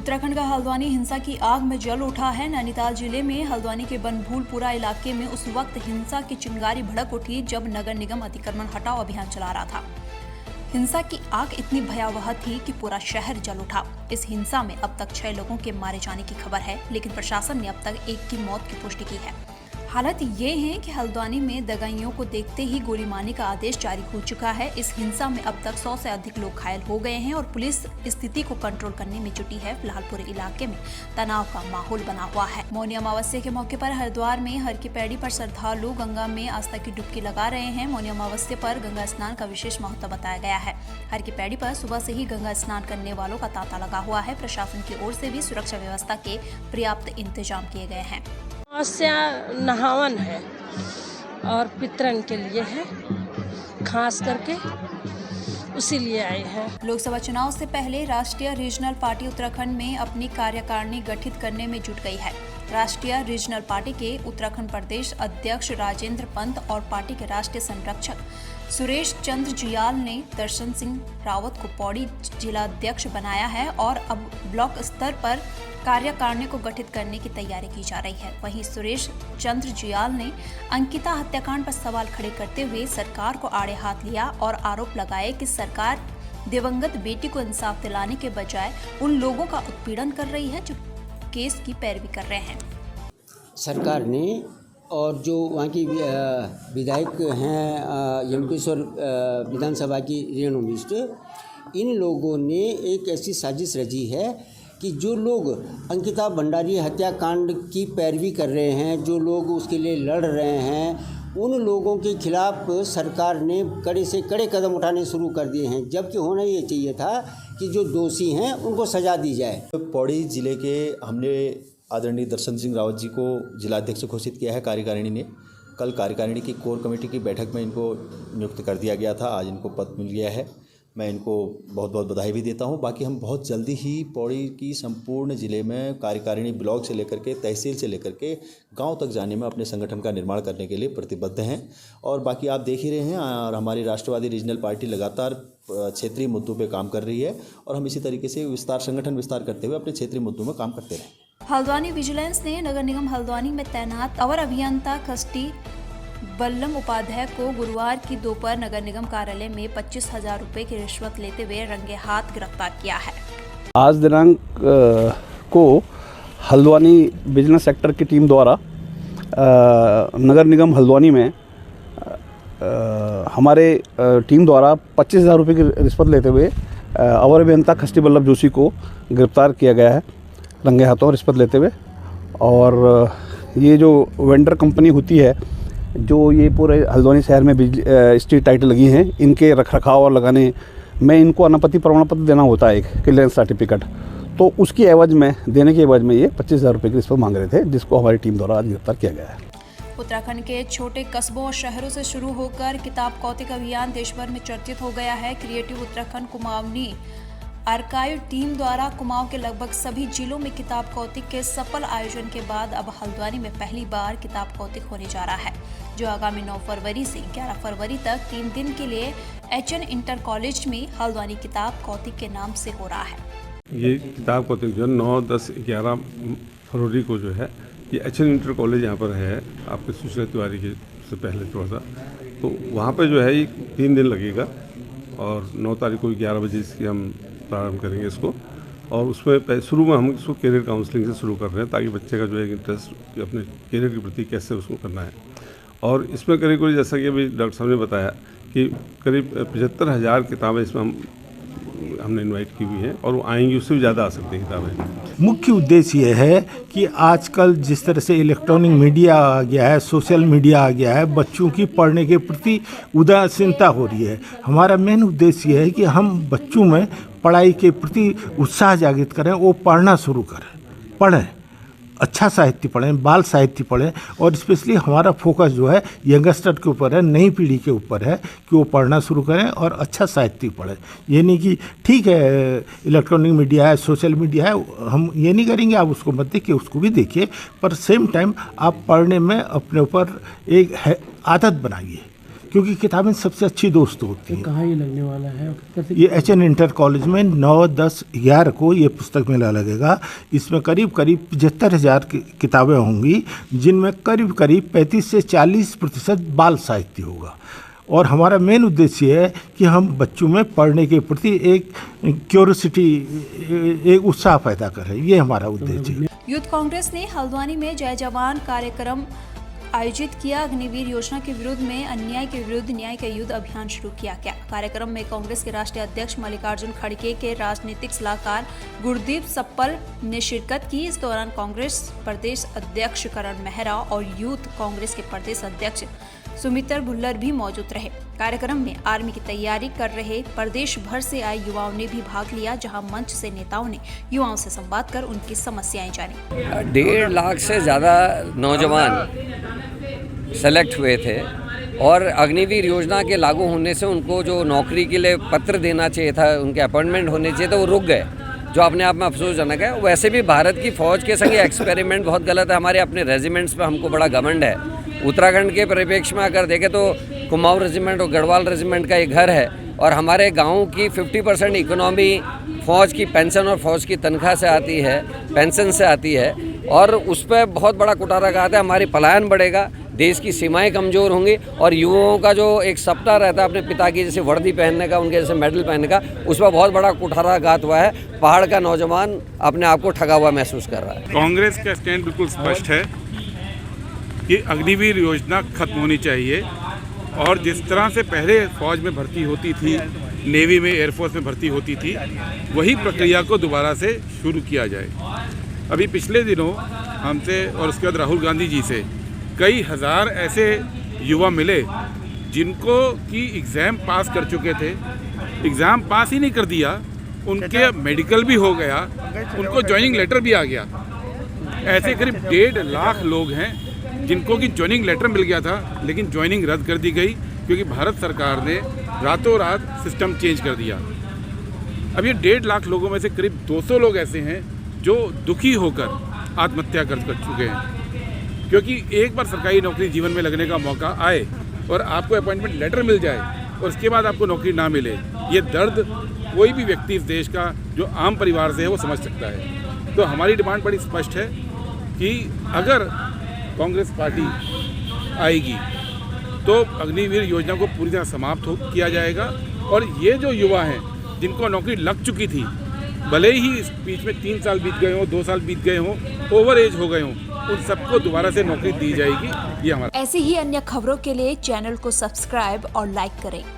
उत्तराखंड का हल्द्वानी हिंसा की आग में जल उठा है। नैनीताल जिले में हल्द्वानी के बनभूलपुरा इलाके में उस वक्त हिंसा की चिंगारी भड़क उठी जब नगर निगम अतिक्रमण हटाओ अभियान चला रहा था। हिंसा की आग इतनी भयावह थी कि पूरा शहर जल उठा। इस हिंसा में अब तक 6 लोगों के मारे जाने की खबर है, लेकिन प्रशासन ने अब तक 1 की मौत की पुष्टि की है। हालत ये है कि हल्द्वानी में दगाइयों को देखते ही गोली मारने का आदेश जारी हो चुका है। इस हिंसा में अब तक 100 से अधिक लोग घायल हो गए हैं और पुलिस स्थिति को कंट्रोल करने में जुटी है। फिलहाल पूरे इलाके में तनाव का माहौल बना हुआ है। मौनी अमावस्या के मौके पर हरिद्वार में हर की पैड़ी पर श्रद्धालु गंगा में आस्था की डुबकी लगा रहे हैं। मौनी अमावस्या पर गंगा स्नान का विशेष महत्व बताया गया है। हर की पैड़ी पर सुबह से ही गंगा स्नान करने वालों का तांता लगा हुआ है। प्रशासन की ओर से भी सुरक्षा व्यवस्था के पर्याप्त इंतजाम किए गए हैं। अमावस्या नहावन है और पितरन के लिए है, खास करके उसी लिए आए हैं। लोकसभा चुनाव से पहले राष्ट्रीय रीजनल पार्टी उत्तराखंड में अपनी कार्यकारिणी गठित करने में जुट गई है। राष्ट्रीय रीजनल पार्टी के उत्तराखंड प्रदेश अध्यक्ष राजेंद्र पंत और पार्टी के राष्ट्रीय संरक्षक सुरेश चंद्र जियाल ने दर्शन सिंह रावत को पौड़ी जिलाध्यक्ष बनाया है और अब ब्लॉक स्तर पर कार्यकारिणी को गठित करने की तैयारी की जा रही है। वहीं सुरेश चंद्र जियाल ने अंकिता हत्याकांड पर सवाल खड़े करते हुए सरकार को आड़े हाथ लिया और आरोप लगाए कि सरकार दिवंगत बेटी को इंसाफ दिलाने के बजाय उन लोगों का उत्पीड़न कर रही है जो केस की पैरवी कर रहे हैं। सरकार ने और जो वहाँ की विधायक हैं यमकेश्वर विधानसभा की रेणु मिश्र, इन लोगों ने एक ऐसी साजिश रची है कि जो लोग अंकिता भंडारी हत्याकांड की पैरवी कर रहे हैं, जो लोग उसके लिए लड़ रहे हैं, उन लोगों के खिलाफ सरकार ने कड़े से कड़े कदम उठाने शुरू कर दिए हैं। जबकि होना ये चाहिए था कि जो दोषी हैं उनको सजा दी जाए। पौड़ी जिले के हमने आदरणीय दर्शन सिंह रावत जी को जिलाध्यक्ष घोषित किया है कार्यकारिणी ने। कल कार्यकारिणी की कोर कमेटी की बैठक में इनको नियुक्त कर दिया गया था। आज इनको पद मिल गया है। मैं इनको बहुत बहुत बधाई भी देता हूं। बाकी हम बहुत जल्दी ही पौड़ी की संपूर्ण ज़िले में कार्यकारिणी ब्लॉक से लेकर के तहसील से लेकर के गांव तक जाने में अपने संगठन का निर्माण करने के लिए प्रतिबद्ध हैं। और बाकी आप देख ही रहे हैं और हमारी राष्ट्रवादी रीजनल पार्टी लगातार क्षेत्रीय मुद्दों पे काम कर रही है और हम इसी तरीके से संगठन विस्तार करते हुए अपने क्षेत्रीय मुद्दों में काम करते रहें। हल्द्वानी विजिलेंस ने नगर निगम हल्द्वानी में तैनात अवर अभियंता कष्टी बल्लम उपाध्याय को गुरुवार की दोपहर नगर निगम कार्यालय में 25,000 रुपए की रिश्वत लेते हुए रंगे हाथ गिरफ्तार किया है। आज दिनांक को हल्द्वानी बिजनेस सेक्टर की टीम द्वारा नगर निगम हल्द्वानी में हमारे टीम द्वारा 25,000 रुपये की रिश्वत लेते हुए अवर अभियंता कष्टी बल्लभ जोशी को गिरफ्तार किया गया है रंगे हाथों रिश्वत लेते हुए। और ये जो वेंडर कंपनी होती है जो ये पूरे हल्द्वानी शहर में स्ट्रीट लाइटें लगी हैं, इनके रखरखाव और लगाने में इनको अनापत्ति प्रमाण पत्र देना होता है, एक क्लियरेंस सर्टिफिकेट। तो उसकी एवज में देने के एवज में ये 25,000 रुपये की रिश्वत मांग रहे थे, जिसको हमारी टीम द्वारा आज गिरफ्तार किया गया है। उत्तराखंड के छोटे कस्बों और शहरों से शुरू होकर किताब कौतिक अभियान देश भर में चर्चित हो गया है। Creative Uttarakhand Kumaoni archive team द्वारा कुमाऊं के लगभग सभी जिलों में किताब कौतिक के सफल आयोजन के बाद अब हल्द्वानी में पहली बार किताब कौतिक होने जा रहा है, जो आगामी 9 फरवरी से 11 फरवरी तक 3 दिन के लिए HN इंटर कॉलेज में हल्द्वानी किताब कौतिक के नाम से हो रहा है। ये किताब कौतिक जो 9, 10, 11 फरवरी को जो है ये HN इंटर कॉलेज यहाँ पर है, आपके सुशीला तिवारी के से पहले थोड़ा सा, तो वहाँ पर जो है ये 3 दिन लगेगा और 9 तारीख को 11 बजे इसकी हम प्रारंभ करेंगे इसको। और उसमें शुरू में हम इसको करियर काउंसलिंग से शुरू कर रहे हैं ताकि बच्चे का जो है इंटरेस्ट अपने करियर के प्रति कैसे उसको करना है। और इसमें करीब जैसा कि अभी डॉक्टर साहब ने बताया कि करीब 75,000 किताबें इसमें हमने इनवाइट की हुई हैं और वो आएंगी, उससे भी ज़्यादा आ सकती हैं किताबें। मुख्य उद्देश्य ये है कि आजकल जिस तरह से इलेक्ट्रॉनिक मीडिया आ गया है, सोशल मीडिया आ गया है, बच्चों की पढ़ने के प्रति उदासीनता हो रही है। हमारा मेन उद्देश्य ये है कि हम बच्चों में पढ़ाई के प्रति उत्साह जागृत करें, वो पढ़ना शुरू करें, पढ़ें, अच्छा साहित्य पढ़ें, बाल साहित्य पढ़ें। और स्पेशली हमारा फोकस जो है यंगस्टर के ऊपर है, नई पीढ़ी के ऊपर है कि वो पढ़ना शुरू करें और अच्छा साहित्य पढ़ें। ये नहीं कि ठीक है इलेक्ट्रॉनिक मीडिया है, सोशल मीडिया है, हम ये नहीं करेंगे आप उसको मत देखिए, उसको भी देखिए, पर सेम टाइम आप पढ़ने में अपने ऊपर एक आदत बनाइए। क्योंकि किताबें सबसे अच्छी दोस्त होती हैं। कहाँ ये लगने वाला है? ये HN इंटर कॉलेज में 9, 10, 11 को ये पुस्तक मेला लगेगा। इसमें करीब 75,000 किताबें होंगी, जिनमें करीब 35 से 40% बाल साहित्य होगा। और हमारा मेन उद्देश्य है कि हम बच्चों में पढ़ने के प्रति एक क्यूरियोसिटी, एक उत्साह पैदा करें। ये हमारा उद्देश्य है। यूथ कांग्रेस ने हल्द्वानी में जय जवान कार्यक्रम आयोजित किया। अग्निवीर योजना के विरोध में अन्याय के विरुद्ध न्याय का युद्ध अभियान शुरू किया गया। कार्यक्रम में कांग्रेस के राष्ट्रीय अध्यक्ष मल्लिकार्जुन खड़गे के राजनीतिक सलाहकार गुरदीप सप्पल ने शिरकत की। इस दौरान कांग्रेस प्रदेश अध्यक्ष करण मेहरा और यूथ कांग्रेस के प्रदेश अध्यक्ष सुमित्र भुल्लर भी मौजूद रहे। कार्यक्रम में आर्मी की तैयारी कर रहे प्रदेश भर से आए युवाओं ने भी भाग लिया, जहां मंच से नेताओं ने युवाओं से संवाद कर उनकी समस्याएं जानी। 1.5 लाख से ज़्यादा नौजवान सेलेक्ट हुए थे और अग्निवीर योजना के लागू होने से उनको जो नौकरी के लिए पत्र देना चाहिए था, उनके अपॉइंटमेंट होने चाहिए थे, वो रुक गए, जो अपने आप में अफसोसजनक है। वैसे भी भारत की फ़ौज के संग एक्सपेरिमेंट बहुत गलत है। हमारे अपने रेजिमेंट्स पे हमको बड़ा घमंड है। उत्तराखंड के परिप्रेक्ष्य में अगर देखें तो कुमाऊं रेजिमेंट और गढ़वाल रेजिमेंट का एक घर है और हमारे गाँव की 50% इकोनॉमी फ़ौज की पेंशन और फ़ौज की तनख्वाह से आती है, पेंशन से आती है, और उस पर बहुत बड़ा कुठाराघात है। हमारी पलायन बढ़ेगा, देश की सीमाएं कमज़ोर होंगी और युवाओं का जो एक सपना रहता है अपने पिता की जैसे वर्दी पहनने का, उनके जैसे मेडल पहनने का, उस पर बहुत बड़ा कुठाराघात हुआ है। पहाड़ का नौजवान अपने आप को ठगा हुआ महसूस कर रहा है। कांग्रेस का स्टैंड बिल्कुल स्पष्ट है कि अग्निवीर योजना खत्म होनी चाहिए और जिस तरह से पहले फौज में भर्ती होती थी, नेवी में, एयरफोर्स में भर्ती होती थी, वही प्रक्रिया को दोबारा से शुरू किया जाए। अभी पिछले दिनों हमसे और उसके बाद राहुल गांधी जी से कई हज़ार ऐसे युवा मिले जिनको कि एग्ज़ाम पास कर चुके थे, एग्ज़ाम पास ही नहीं कर दिया, उनके मेडिकल भी हो गया, उनको ज्वाइनिंग लेटर भी आ गया। ऐसे करीब 1.5 लाख लोग हैं जिनको कि ज्वाइनिंग लेटर मिल गया था, लेकिन ज्वाइनिंग रद्द कर दी गई क्योंकि भारत सरकार ने रातों रात सिस्टम चेंज कर दिया। अब ये 1.5 लाख लोगों में से करीब 200 लोग ऐसे हैं जो दुखी होकर आत्महत्या कर चुके हैं, क्योंकि एक बार सरकारी नौकरी जीवन में लगने का मौका आए और आपको अपॉइंटमेंट लेटर मिल जाए और उसके बाद आपको नौकरी ना मिले, ये दर्द कोई भी व्यक्ति इस देश का जो आम परिवार से है वो समझ सकता है। तो हमारी डिमांड बड़ी स्पष्ट है कि अगर कांग्रेस पार्टी आएगी तो अग्निवीर योजना को पूरी तरह समाप्त किया जाएगा और ये जो युवा हैं जिनको नौकरी लग चुकी थी, भले ही इस बीच में 3 साल बीत गए हों, 2 साल बीत गए हों, ओवर एज हो गए हों, उन सबको दोबारा से नौकरी दी जाएगी। ये हमारा। ऐसी ही अन्य खबरों के लिए चैनल को सब्सक्राइब और लाइक करें।